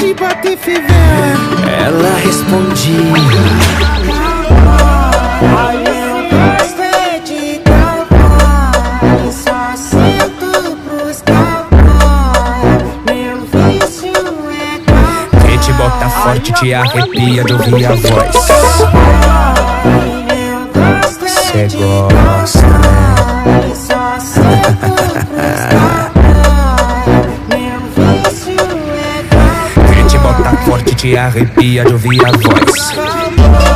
de Patife vem. Ela respondia: Eu gosto é de cowboy, só sinto pros cowboy. Meu vício é cowboy. quem te bota forte te arrepia de ouvir a voz. Eu gosto é Cê de gosta, né? cowboy, só sinto pros cowboy. Meu vício é cowboy. Quem te bota forte te arrepia de ouvir a voz.